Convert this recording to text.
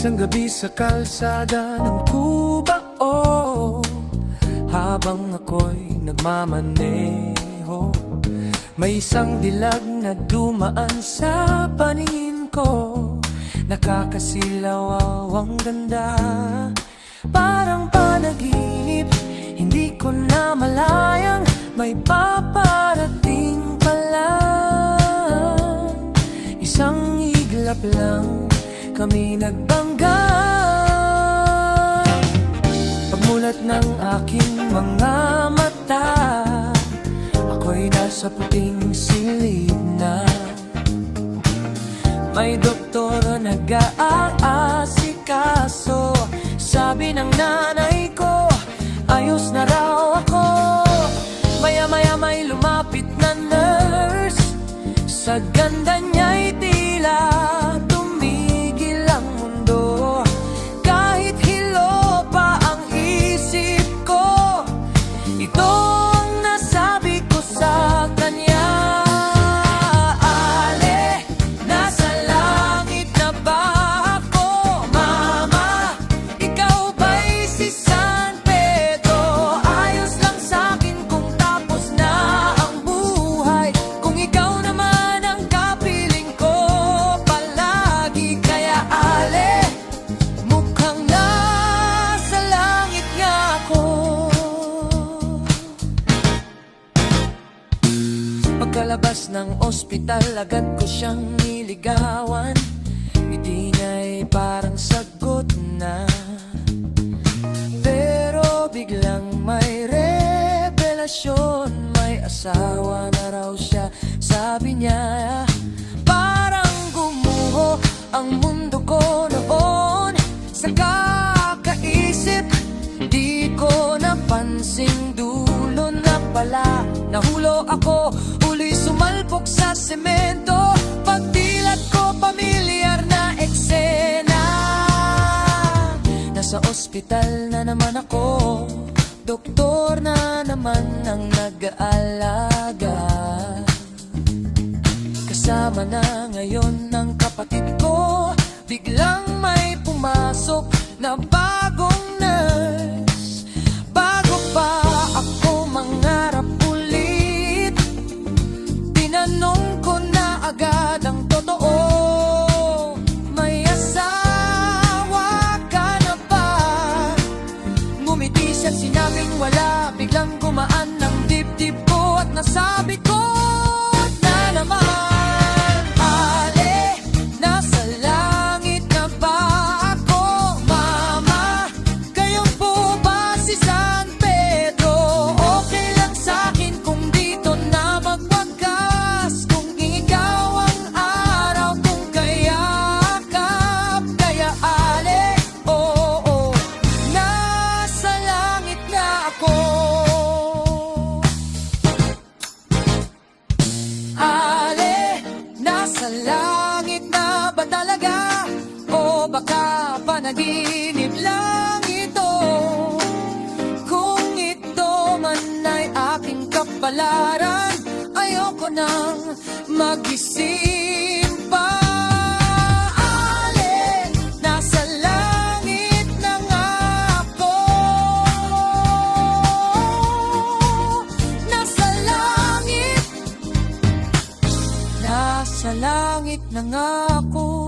Isang gabi sa kalsada ng Cubao, habang ako'y nagmamaneho, may isang dilag na dumaan sa paningin ko. Nakakasilaw, ang ganda, parang panaginip. Hindi ko na malayang may paparating pala. Isang iglap lang kami nagbangga. Pagmulat ng aking mga mata, ako'y nasa puting silid na. May doktor nag-aasikaso. Sabi ng nanay ko, ayos na raw ako. Maya-maya may lumapit na nurse. Sa ganda niya'y tila tumigil ang mundo. Kahit hilo pa ang isip ko, ito ang nasabi ko sa kanya. Pagkalabas ng ospital, agad ko siyang niligawan. Ngiti niya'y parang sagot na. Pero biglang may revelasyon, may asawa na raw siya. Sabi niya, parang gumuho ang mundo ko noon. Sa kakaisip, di ko napansing dulo na pala. Nahulo ako, uli sumalpok sa semento. Pagdilat ko, pamilyar na eksena. Nasa ospital na naman ako, doktor na naman ang nag-aalaga. Kasama na ngayon ng kapatid ko. Biglang may pumasok na bagong nurse. Bago pa ako mangarap ulit, tinanong ko na agad ang totoo. May asawa ka na ba? Ngumiti siya, sinabing wala. Biglang gumaan ng dibdib ko at nasabi ko na naman. Sa langit na ba talaga? O baka panaginip lang ito? Kung ito man ay aking kapalaran, ayoko nang mag-isip pa. Ale, nasa langit na nga ako. Nasa langit na nga ako.